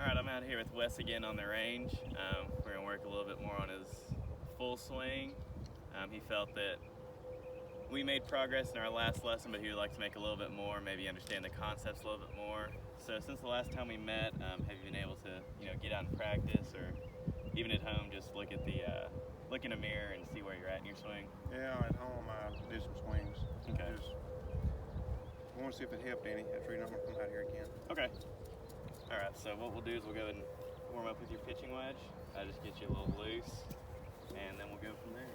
Alright, I'm out here with Wes again on the range. We're going to work a little bit more on his full swing. He felt that we made progress in our last lesson, but he would like to make a little bit more, maybe understand the concepts a little bit more. So since the last time we met, have you been able to, get out and practice, or even at home, just look at look in a mirror and see where you're at in your swing? Yeah, at home I did some swings. Okay. I want to see if it helped any. That's the reason I'm going to come out here again. Okay. Alright, so what we'll do is we'll go ahead and warm up with your pitching wedge. Just get you a little loose, and then we'll go from there.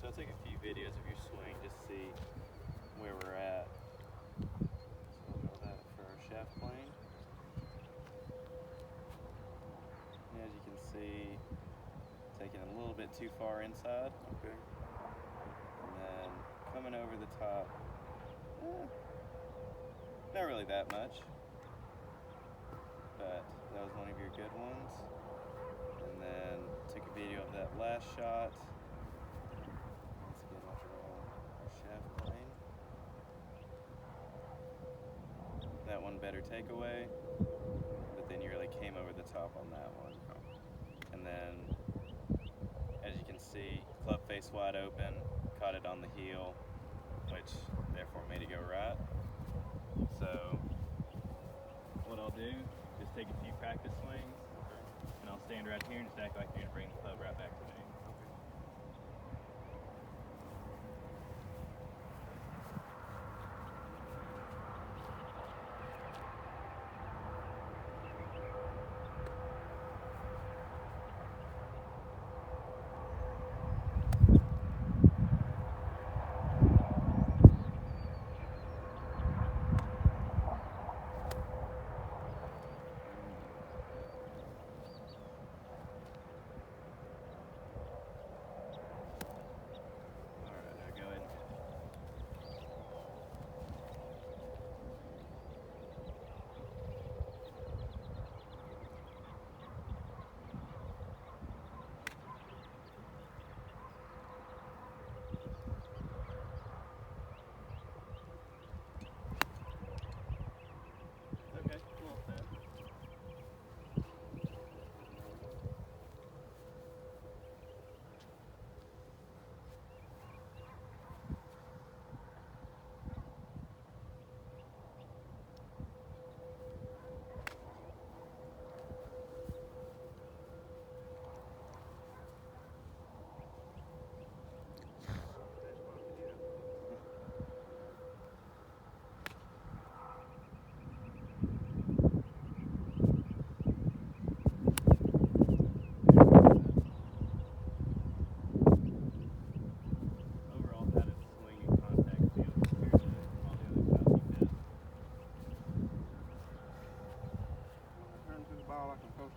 So I'll take a few videos of your swing just to see where we're at. So we'll go that for our shaft plane. And as you can see, taking a little bit too far inside. Okay. And then coming over the top. Not really that much, but that was one of your good ones. And then took a video of that last shot. That one better takeaway, but then you really came over the top on that one. And then, as you can see, club face wide open, caught it on the heel, which therefore made it go right. So, what I'll do is take a few practice swings, and I'll stand right here and just act like you're going to bring the club right back to me.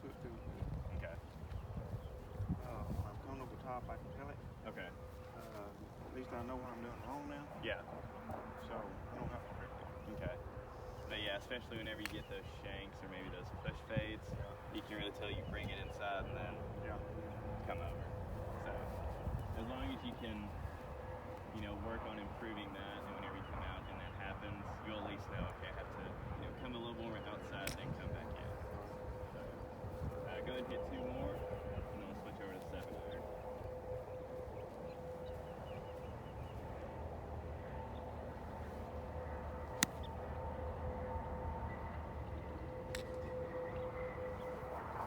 to it too. Okay. When I'm coming over the top, I can tell it. Okay. At least I know what I'm doing wrong now, Yeah. so I don't have to correct it. Okay. But yeah, especially whenever you get those shanks or maybe those push fades, you can really tell you bring it inside and then Yeah. come over. So as long as you can, work on improving that, and whenever you come out and that happens, you'll at least know, okay, I have to, come a little more outside, then come back in. So go ahead and hit 2 more, and then we'll switch over to 7 iron.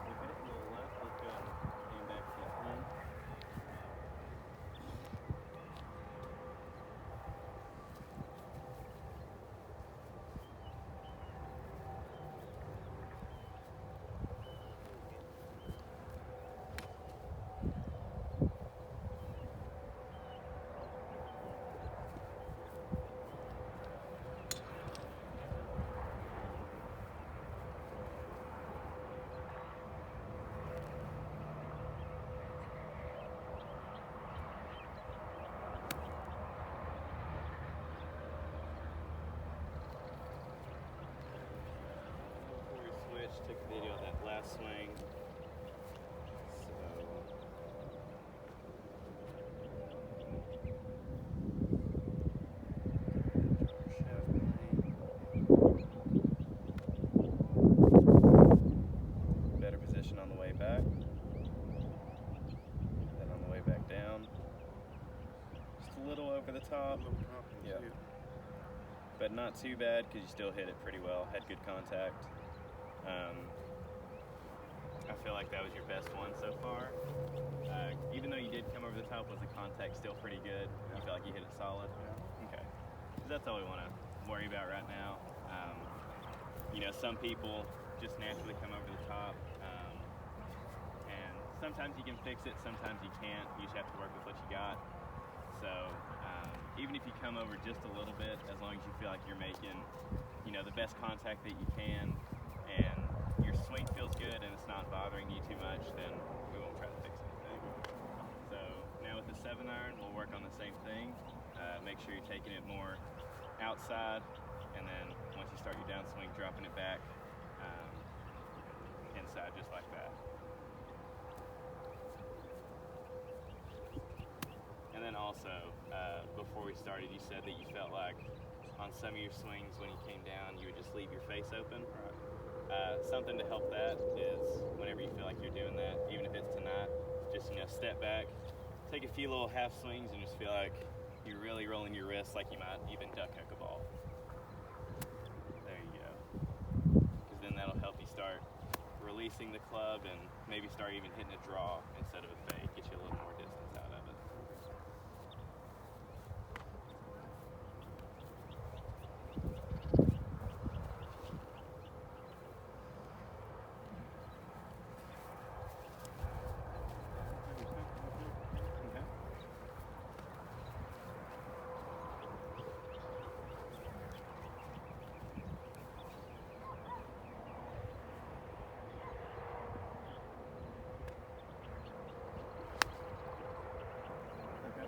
Okay, a little left, let's go aim back to that 10. Before we switch, took a video of that last swing. Better position on the way back, then on the way back down. Just a little over the top, Little top, and Yeah. see it. but not too bad because you still hit it pretty well. Had good contact. I feel like that was your best one so far. Even though you did come over the top, was the contact still pretty good? You feel like you hit it solid? Yeah. Okay. 'Cause that's all we want to worry about right now. Some people just naturally come over the top, and sometimes you can fix it, sometimes you can't. You just have to work with what you got. So even if you come over just a little bit, as long as you feel like you're making, the best contact that you can, and your swing feels good and it's not bothering you too much, then we won't try to fix anything. So now with the 7 iron, we'll work on the same thing. Make sure you're taking it more outside, and then once you start your downswing, dropping it back inside, just like that. And then also, before we started, you said that you felt like on some of your swings when you came down, you would just leave your face open. Right. Something to help that is whenever you feel like you're doing that, even if it's tonight, just step back, take a few little half swings, and just feel like you're really rolling your wrists like you might even duck hook a ball. There you go. Because then that'll help you start releasing the club and maybe start even hitting a draw instead of a fade, get you a little more distance out of it. Okay. Okay.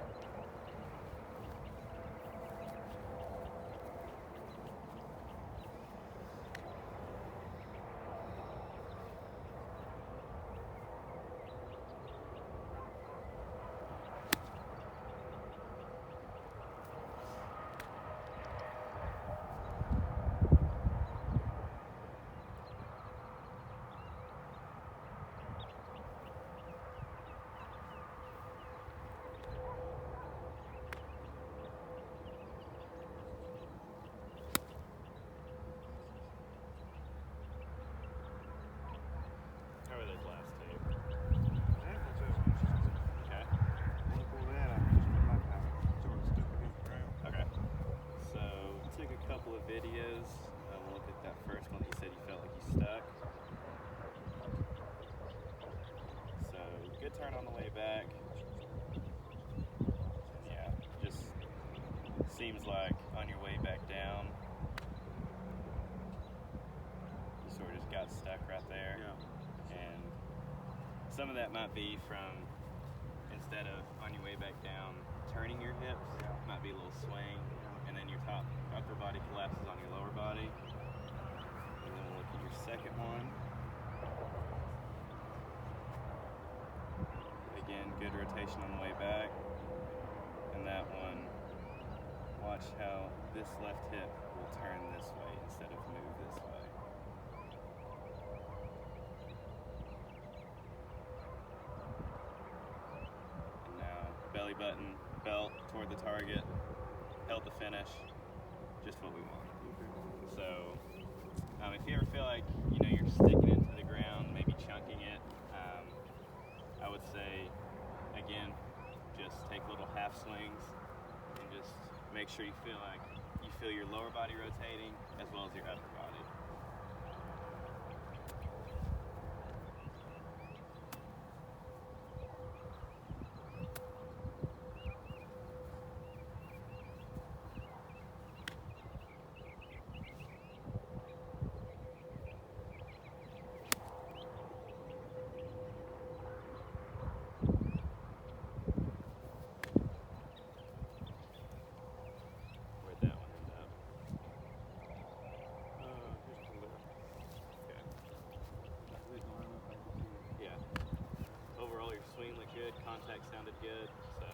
How are those last two? That was just, Okay. before that, I just felt like I sort of stuck against the ground. Okay. So you took a couple of videos. We'll look at that first one that you said you felt like you stuck. So good turn on the way back. Yeah, just seems like on your way back down, you sort of just got stuck right there. Yeah. And some of that might be from, instead of on your way back down, turning your hips, might be a little swing, and then your upper body collapses on your lower body. And then we'll look at your second one. Again, good rotation on the way back. And that one, watch how this left hip will turn this way instead of move this way. And now, belly button, belt toward the target, held the finish, just what we want. So, if you ever feel like, you're sticking it to the ground, maybe chunking it, I would say, again, just take little half swings and just make sure you feel your lower body rotating as well as your upper body. Where'd that one end up? Just a little. Okay. This line up, I can see it. Yeah. Overall, your swing looked good. Contact sounded good. So.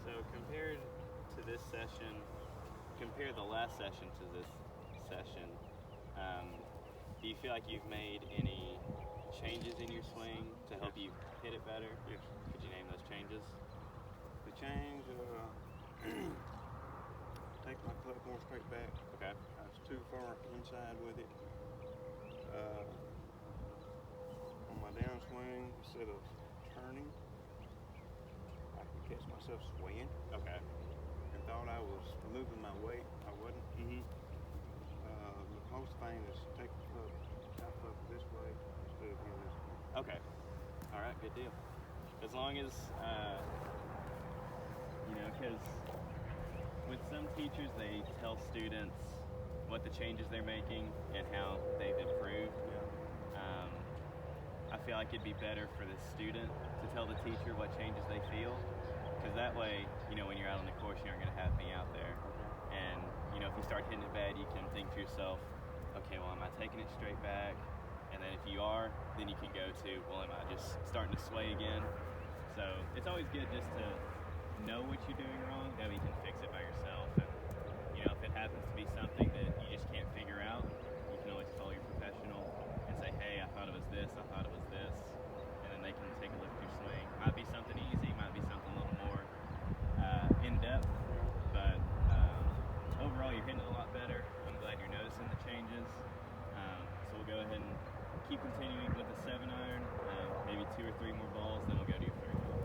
So compared to this session, compare the last session to this session, do you feel like you've made any changes in your swing to help you hit it better? Yes. Could you name those changes? The change, take my club more straight back. Okay. I was too far inside with it. On my downswing, instead of turning, I could catch myself swaying Okay. and thought I was moving my weight. I wasn't. Mm-hmm. The most thing is take the club half up this way instead of going this way. Okay. All right. Good deal. As long as, because with some teachers, they tell students what the changes they're making and how they've improved. I feel like it'd be better for the student to tell the teacher what changes they feel, because that way, when you're out on the course, you aren't going to have me out there. And, if you start hitting it bad, you can think to yourself, okay, well, am I taking it straight back? And then if you are, then you can go to, well, am I just starting to sway again? So it's always good just to know what you're doing wrong, that way you can fix it by yourself. And, if it happens to be something that you just can't figure out, you can always call your professional and say, hey, I thought it was this, I thought it was this. And then they can take a look at your swing. Might be something easy, might be something a little more in-depth, but overall you're hitting it a lot better. I'm glad you're noticing the changes. So we'll go ahead and keep continuing with the 7-iron, maybe 2 or 3 more balls, then we'll go to your 3 ball.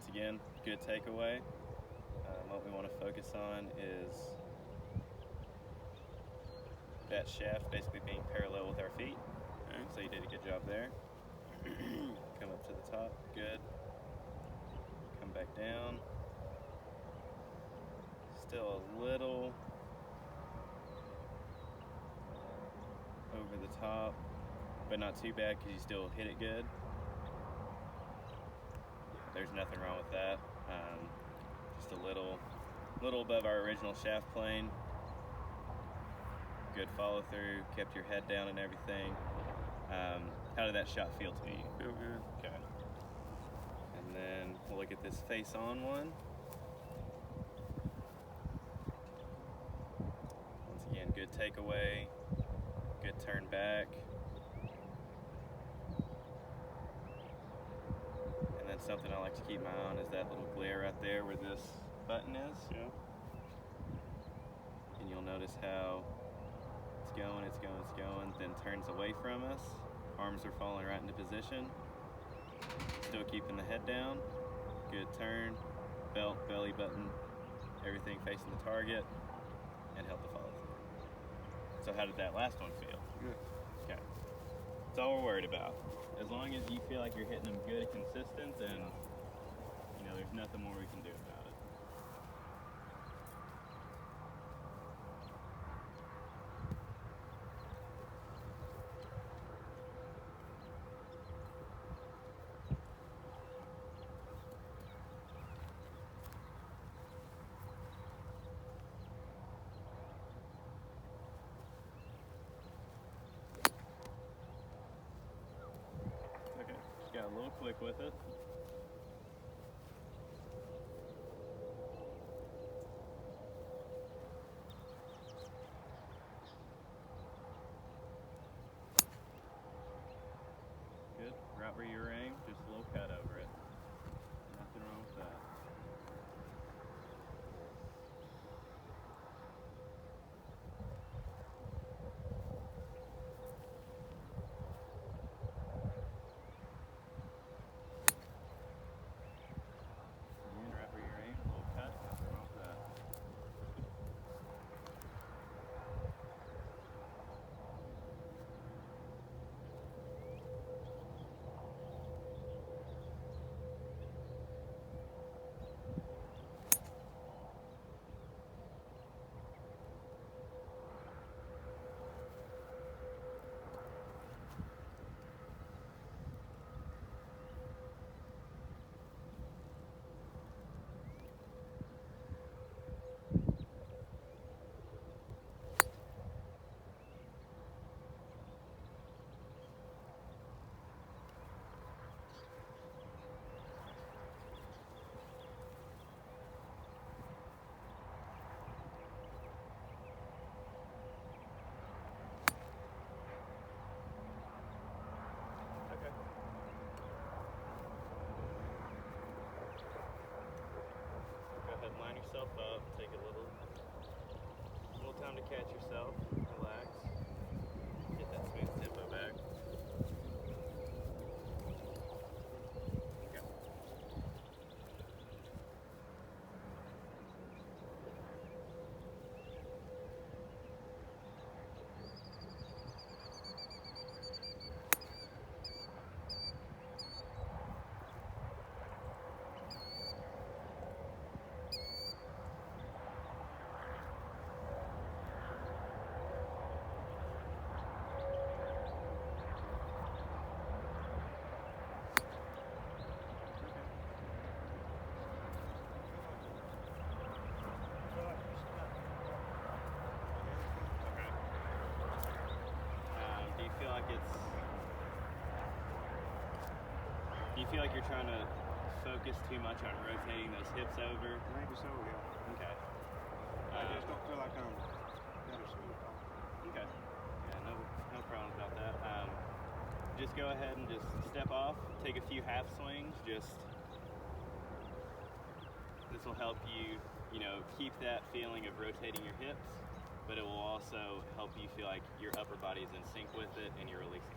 once again, good takeaway. What we want to focus on is that shaft basically being parallel with our feet. Okay. So you did a good job there. Come up to the top, good. Come back down. Still a little over the top, but not too bad because you still hit it good. There's nothing wrong with that. Just a little above our original shaft plane. Good follow through, kept your head down and everything. How did that shot feel to you? Feel good. Okay. And then we'll look at this face on one. Once again, good takeaway, good turn back. And then something I like to keep my eye on is that little glare right there where this button is. Yeah. And you'll notice how it's going, then turns away from us. Arms are falling right into position. Still keeping the head down. Good turn, belt, belly button, everything facing the target, and help the follow through. So how did that last one feel? Good. Okay. That's all we're worried about. As long as you feel like you're hitting them good and consistent, then there's nothing more we can do about it. Okay, just got a little quick with it. Good, right where you're aimed, just a little cut over it. Nothing wrong with that. Again, right where you're aimed, a little cut, nothing wrong with that. Okay. Go ahead and line yourself up. Take a little time to catch yourself. Relax. Get that smooth tempo back. Okay. Do you feel like you're trying to focus too much on rotating those hips over? Maybe so, yeah. Okay. I just don't feel like I'm better smooth. Okay. Yeah, no problem about that. Just go ahead and just step off, take a few half swings. This will help you, keep that feeling of rotating your hips, but it will also help you feel like your upper body is in sync with it and you're releasing it.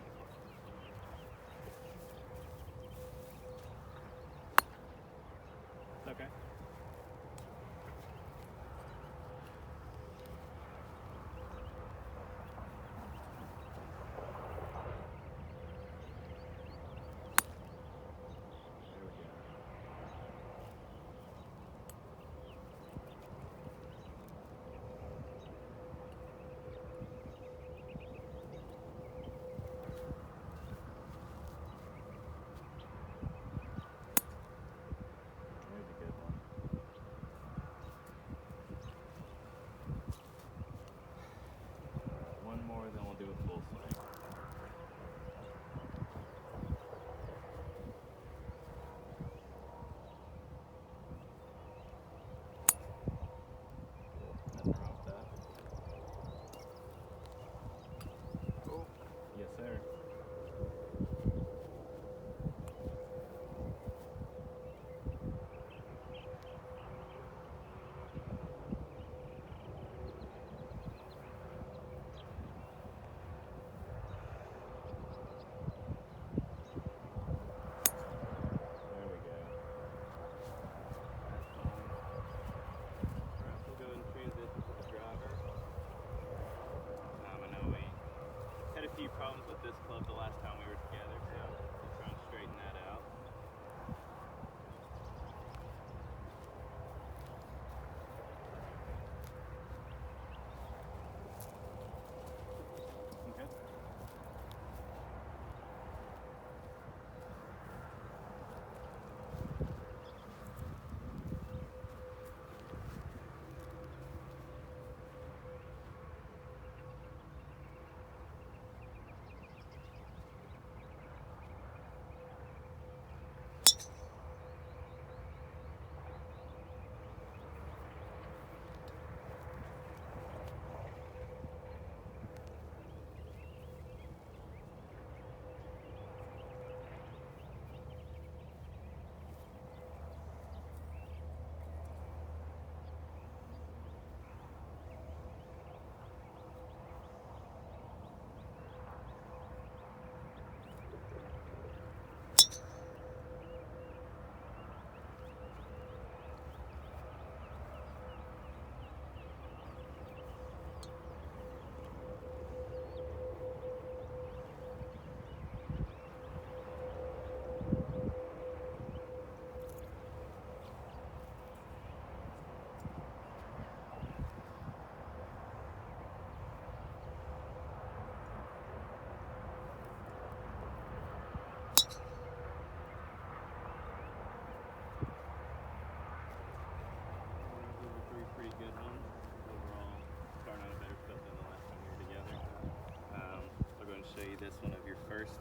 you this one of your first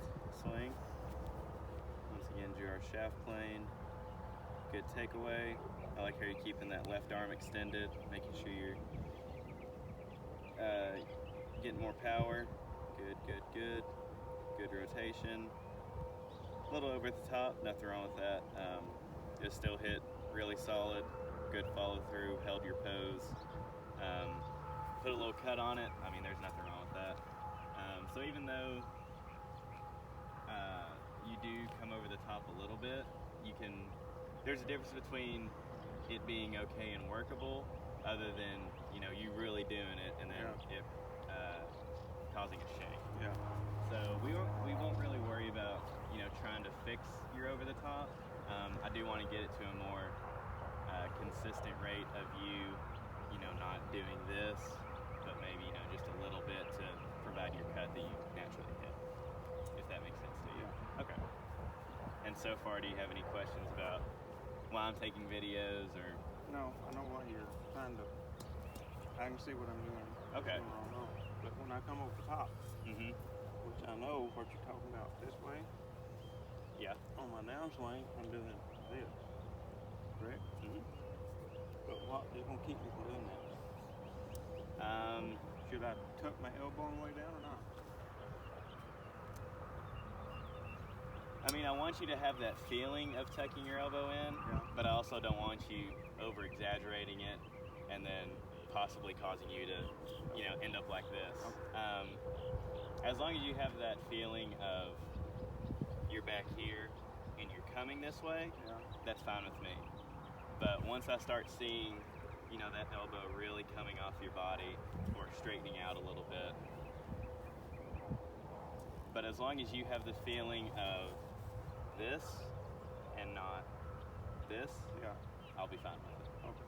swing. Once again, drew our shaft plane. Good takeaway. I like how you're keeping that left arm extended, making sure you're getting more power. Good, good, good. Good rotation. A little over the top, nothing wrong with that. It still hit really solid. Good follow through, held your pose. Put a little cut on it. I mean, there's nothing wrong with that. So even though you do come over the top a little bit, there's a difference between it being okay and workable, other than you really doing it and then it causing a shake. Yeah. So we won't really worry about trying to fix your over the top. I do want to get it to a more consistent rate of you not doing this, but maybe just a little bit to provide your cut that you naturally hit, if that makes sense to you. Okay. And so far, do you have any questions about why I'm taking videos or? No, I know why you're trying to. I can see what I'm doing. Okay. Wrong. But when I come over the top, Mm-hmm. which I know what you're talking about this way, Yeah. on my downswing, I'm doing this. Correct? Mm-hmm. But what is going to keep me from doing that? Should I tuck my elbow on the way down or not? I mean, I want you to have that feeling of tucking your elbow in, but I also don't want you over exaggerating it and then possibly causing you to, end up like this. As long as you have that feeling of you're back here and you're coming this way, that's fine with me. But once I start seeing, that elbow really coming off your body or straightening out a little bit, but as long as you have the feeling of this and not this, I'll be fine with it. Okay.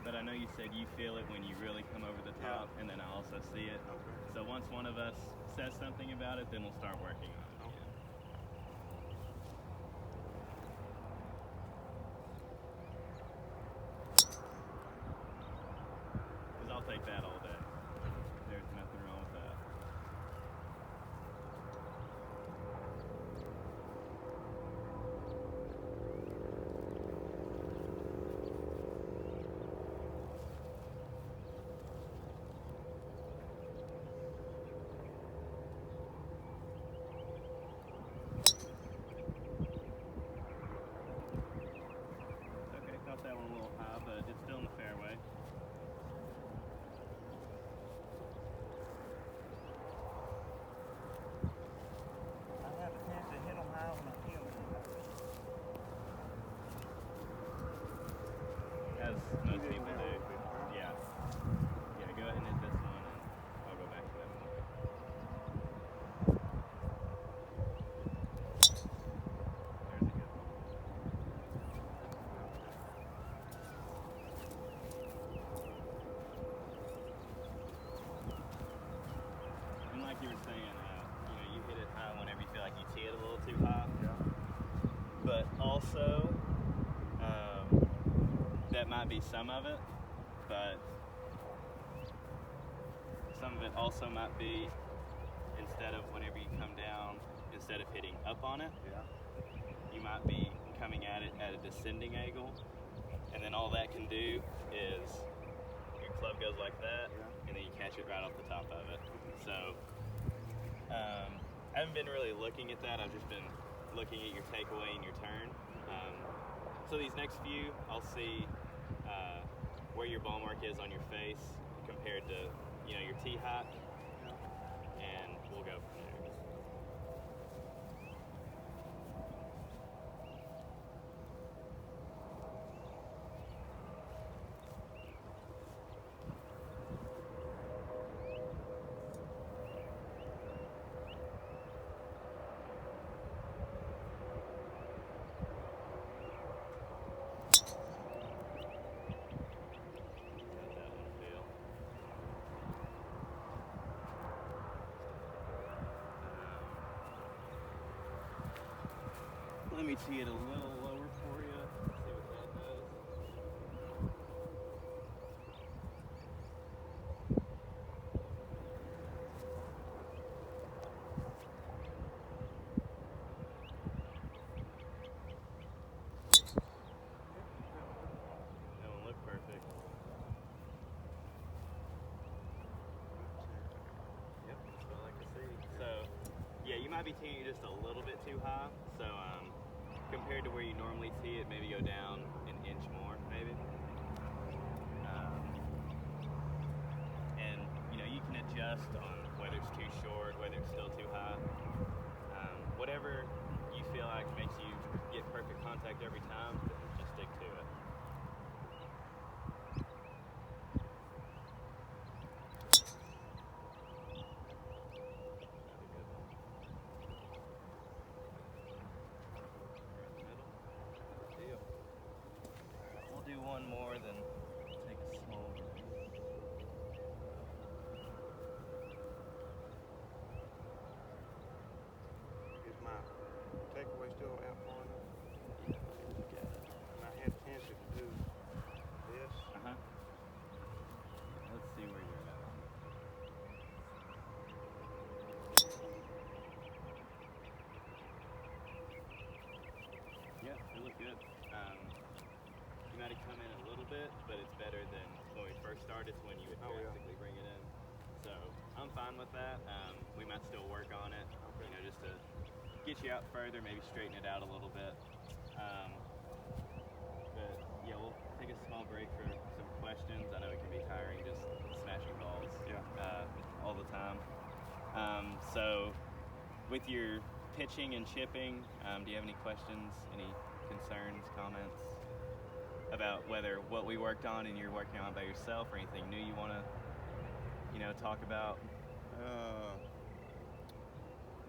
But I know you said you feel it when you really come over the top, and then I also see it. Okay. So once one of us says something about it, then we'll start working on it. Okay. Because I'll take that all day. There's nothing wrong with that. Okay, caught that one a little high, but it's still in the fairway. I have a chance to hit them high when I feel it. As most people do. Yeah. Yeah, go ahead and hit this one, and I'll go back to that one. There's a good one. And like you were saying, you hit it high whenever you feel like you tee it a little too high. But also, that might be some of it, but some of it also might be instead of whenever you come down, instead of hitting up on it, you might be coming at it at a descending angle, and then all that can do is your club goes like that, and then you catch it right off the top of it. So I haven't been really looking at that. I've just been looking at your takeaway and your turn. So these next few, I'll see where your ball mark is on your face compared to your tee height, and we'll go from there. Got that one feel. Let me tee it a little be teeing it just a little bit too high. So compared to where you normally tee it, maybe go down an inch more, maybe. And you can adjust on whether it's too short, whether it's still too high. Whatever you feel like makes you get perfect contact every time, just stick to it. We'll do one more, then take a small break. Is my takeaway still out far enough? Yeah, look at it. And I had a tendency to do this. Let's see where you're at. Yeah, they look good. You might have come in a little bit, but it's better than when we first started, when you would Oh, yeah. drastically bring it in. So I'm fine with that. We might still work on it, Okay. just to get you out further, maybe straighten it out a little bit. But yeah, we'll take a small break for some questions. I know it can be tiring just smashing balls all the time. So with your pitching and chipping, do you have any questions, any concerns, comments about whether what we worked on and you're working on by yourself, or anything new you want to, talk about?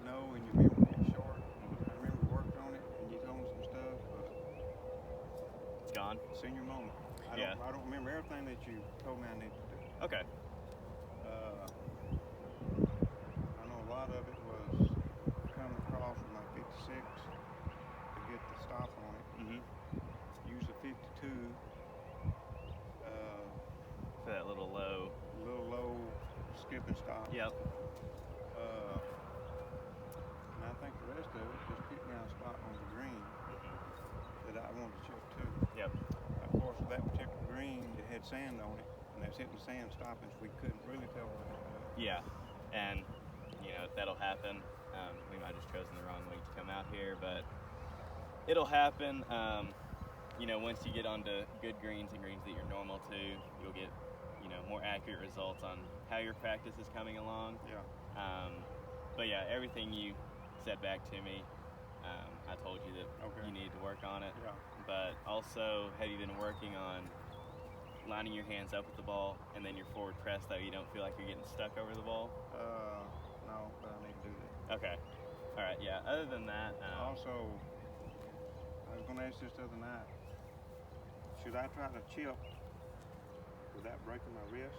No, when you remember it's short. I remember working on it and you told me some stuff, but It's gone? senior moment. I don't remember everything that you told me I needed to do. Okay. I know a lot of it was coming across with my 56 to get the stop on it. Mm-hmm. Use the 52, For that little low. little low skip and stop. Yep. And I think the rest of it just picked me on a spot on the green that I wanted to chip to. Yep. Of course, with that particular green, it had sand on it, and that's hitting the sand stopping, so we couldn't really tell what it was. Yeah. And, that'll happen. We might have just chosen the wrong week to come out here, but it'll happen. Once you get onto good greens and greens that you're normal to, you'll get, more accurate results on how your practice is coming along. Yeah. But yeah, everything you said back to me, I told you that Okay. you needed to work on it. Yeah. But also, have you been working on lining your hands up with the ball, and then your forward press, though you don't feel like you're getting stuck over the ball? No, but I need to do that. Okay. All right. Yeah. Other than that, Also, I was going to ask this the other night. Should I try to chip without breaking my wrist?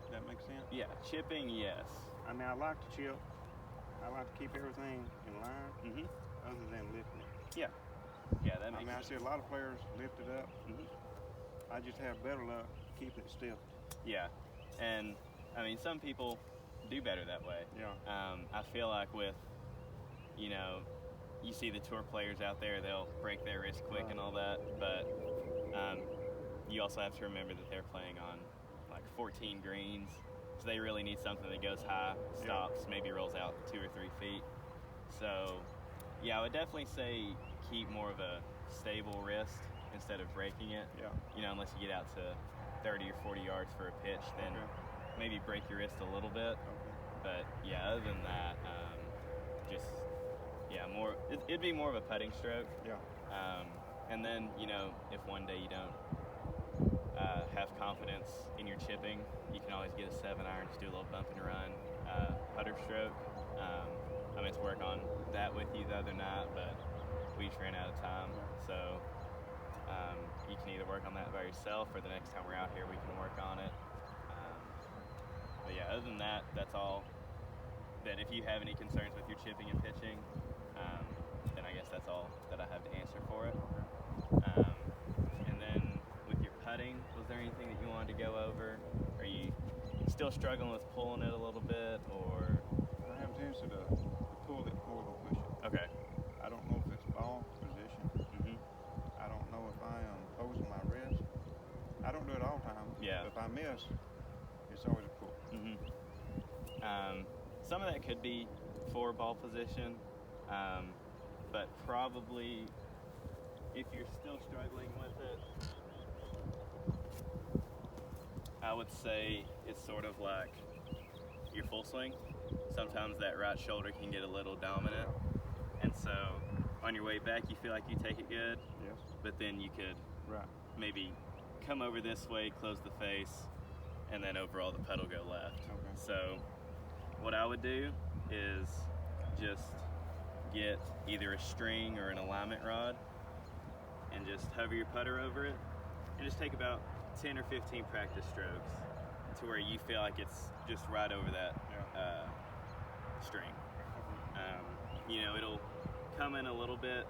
Does that make sense? yeah, chipping, yes. I mean, I like to chip. I like to keep everything in line, Mhm. other than lifting it. Yeah, that I makes mean, I sense. see a lot of players lift it up. Mhm. I just have better luck keeping it stiff. Yeah, and I mean, some people do better that way. Yeah. I feel like with, you see the tour players out there, they'll break their wrist quick and all that, but you also have to remember that they're playing on like 14 greens, so they really need something that goes high, stops, maybe rolls out 2 or 3 feet. So yeah, I would definitely say keep more of a stable wrist instead of breaking it. Yeah. Unless you get out to 30 or 40 yards for a pitch, then Okay. maybe break your wrist a little bit. Okay. But yeah, other than that, more. It'd be more of a putting stroke. Yeah. And then if one day you don't have confidence in your chipping, you can always get a 7-iron, just do a little bump and run putter stroke. I meant to work on that with you the other night, but we just ran out of time. So you can either work on that by yourself, or the next time we're out here, we can work on it. But yeah, other than that, that's all. That if you have any concerns with your chipping and pitching, then I guess that's all that I have to answer for it. And then with your putting, was there anything that you wanted to go over? Are you still struggling with pulling it a little bit, or? I have a tendency to pull it more than push it. Okay. I don't know if it's ball position. Mhm. I don't know if I am posing my wrist. I don't do it all the time. Yeah. But if I miss, it's always a pull. Mhm. some of that could be for ball position, but probably if you're still struggling with it, I would say it's sort of like your full swing. Sometimes that right shoulder can get a little dominant, and so on your way back you feel like you take it good, Yes. but then you could Right. maybe come over this way, close the face, and then overall the pedal go left. Okay. So what I would do is just get either a string or an alignment rod and just hover your putter over it and just take about 10 or 15 practice strokes to where you feel like it's just right over that string. You know, it'll come in a little bit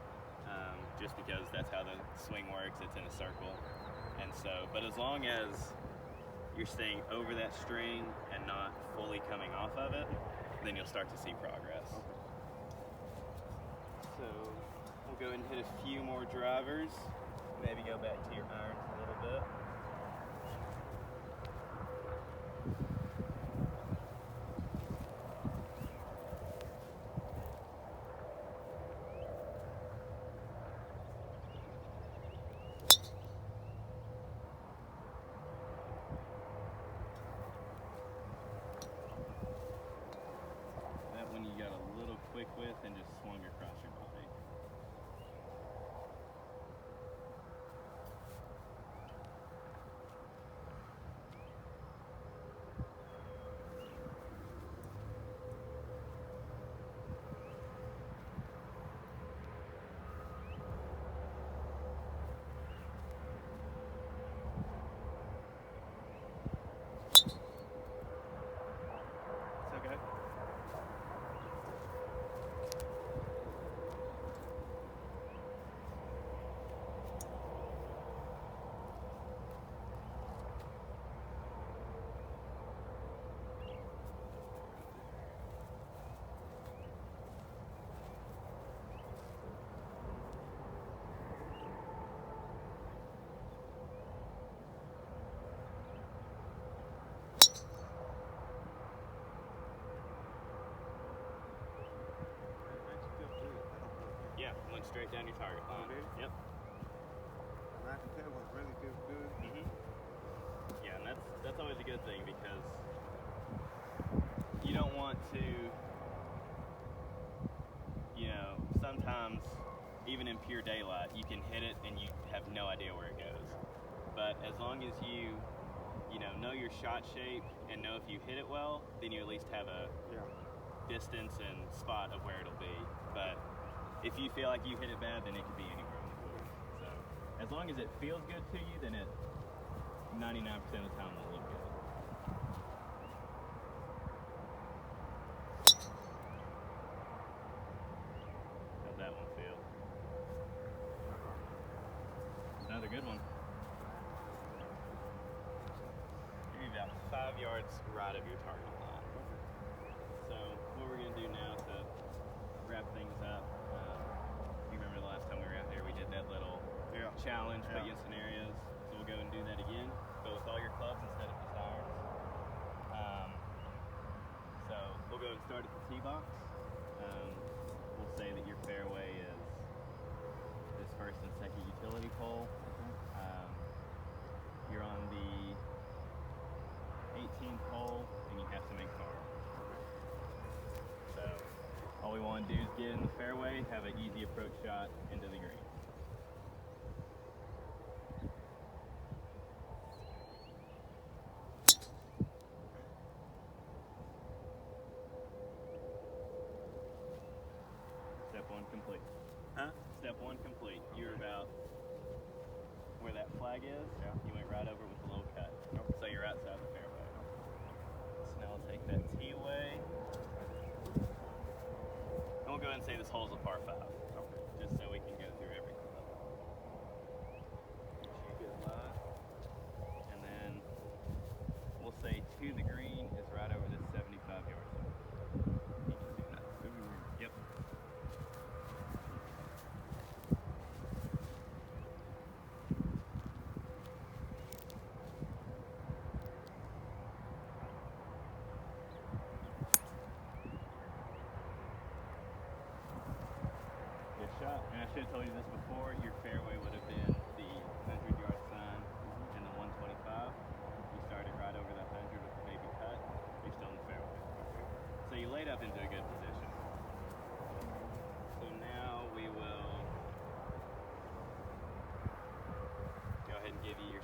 just because that's how the swing works. It's in a circle. And so, but as long as you're staying over that string and not fully coming off of it, then you'll start to see progress. So we'll go ahead and hit a few more drivers. Maybe go back to your irons a little bit. That one you got a little quick with and just swung across your body. It's okay. Yeah, went straight down your target line. did? Yep. And I can tell when it really feels good. Yeah, and that's always a good thing because you don't want to, you know, sometimes even in pure daylight you can hit it and you have no idea where it goes. But as long as you know your shot shape and know if you hit it well, then you at least have a Yeah. distance and spot of where it'll be. But if you feel like you hit it bad, then it could be anywhere on the board. So as long as it feels good to you, then it 99% of the time will look good. How'd that one feel? Another good one. Maybe about 5 yards right of your target line. So what we're gonna do now to wrap things up, you remember the last time we were out here, we did that little Yeah. challenge, put Yeah. you in scenarios. So we'll go and do that again, but with all your clubs instead of just irons. So we'll go and start at the tee box. We'll say that your fairway is this first and second utility pole. You're on the 18th hole and you have to make par. So all we want to do is get in the fairway, have an easy approach shot into the green. Step one complete. Huh? Step one complete. You're about where that flag is. Yeah. You went right over with a little cut. Nope. So you're outside the fairway. So now we'll take that tee away. And we'll go ahead and say this hole's a par 5. Okay. Just so we can go through every club. Make sure you get it live. And then we'll say to the green is right over this 75-yard zone. You can do that. Yep.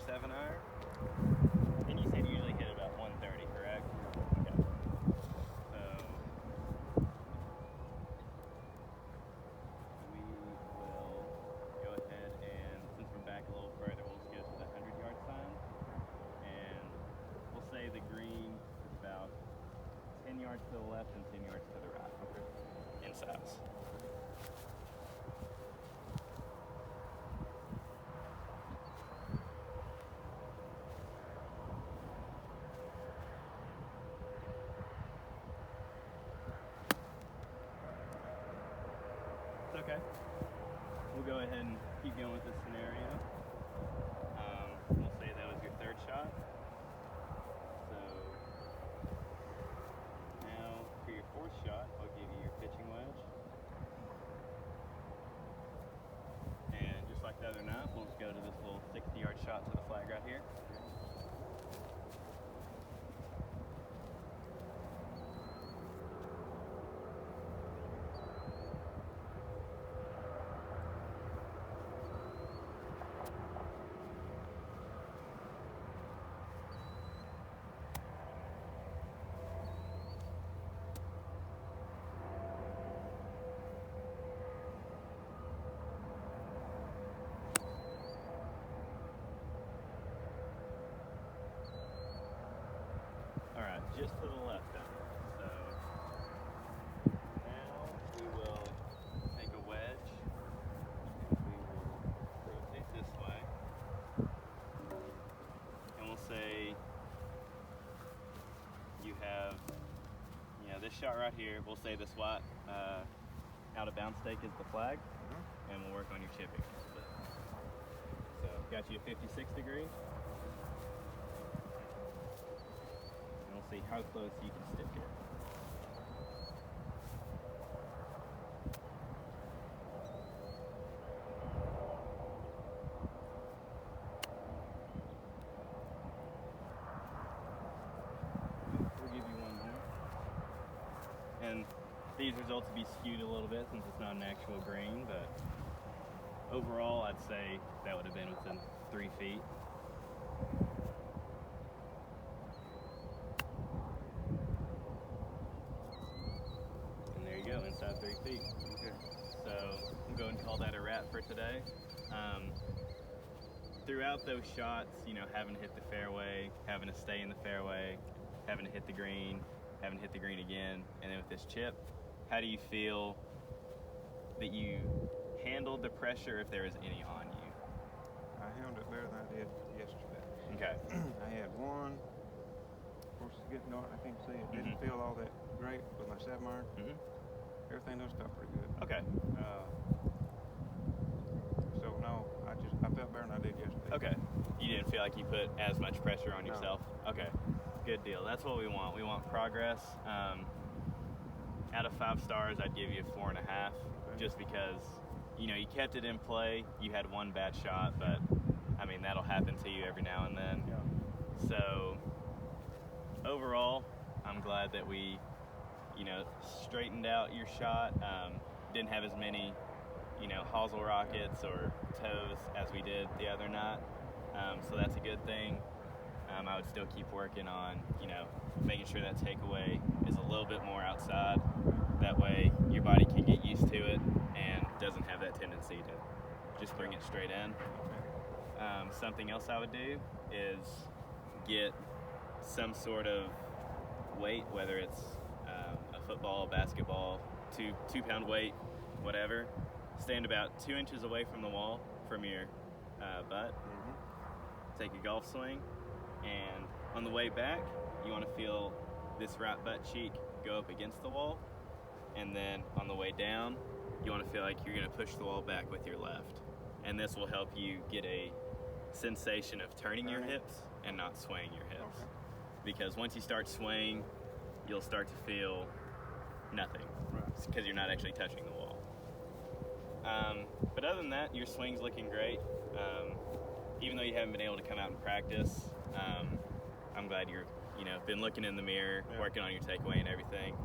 7-iron. And you said you usually hit about 130, correct? Okay. So we will go ahead and, since we're back a little further, we'll just go to the 100-yard sign. And we'll say the green is about 10 yards to the left and 10 yards to the right. In size. Okay. We'll go ahead and keep going with this scenario. We'll say that was your third shot. So now for your fourth shot, I'll give you your pitching wedge. And just like the other night, we'll just go to this little 60-yard shot to the flag right here. Alright, just to the left then. So now we will take a wedge and we will rotate this way. And we'll say you have, this shot right here. We'll say this white out of bounds stake is the flag, and we'll work on your chipping a little bit. So got you a 56 degree. See how close you can stick it. We'll give you one more. And these results will be skewed a little bit since it's not an actual green, but overall I'd say that would have been within 3 feet. Inside 3 feet. Okay. So we'll go and call that a wrap for today. Throughout those shots, having to hit the fairway, having to stay in the fairway, having to hit the green, having to hit the green again, and then with this chip, how do you feel that you handled the pressure if there was any on you? I handled it better than I did yesterday. Okay. I had one. Of course, it's getting dark. I can't see it. Didn't feel all that great with my 7-iron. Everything else felt pretty good. Okay. So no, I felt better than I did yesterday. Okay. You didn't feel like you put as much pressure on yourself? No. Okay. Good deal. That's what we want. We want progress. Out of 5 stars, I'd give you a 4.5, just because you kept it in play. You had one bad shot, but I mean that'll happen to you every now and then. Yeah. So overall, I'm glad that we straightened out your shot. Didn't have as many, hosel rockets or toes as we did the other night. So that's a good thing. I would still keep working on, making sure that takeaway is a little bit more outside. That way your body can get used to it and doesn't have that tendency to just bring it straight in. Something else I would do is get some sort of weight, whether it's a football, basketball, two-pound weight, whatever. Stand about 2 inches away from the wall from your butt. Take a golf swing, and on the way back, you want to feel this right butt cheek go up against the wall, and then on the way down, you want to feel like you're going to push the wall back with your left. And this will help you get a sensation of turning your hips and not swaying your hips. Okay. Because once you start swaying, you'll start to feel nothing, because you're not actually touching the wall. But other than that, your swing's looking great. Even though you haven't been able to come out and practice, I'm glad you're, been looking in the mirror, working on your takeaway and everything.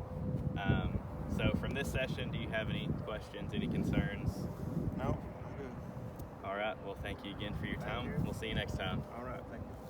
So from this session, do you have any questions, any concerns? No, I'm good. All All right. Well, thank you again for your Thank time. you. We'll see you next time. All right, thank you.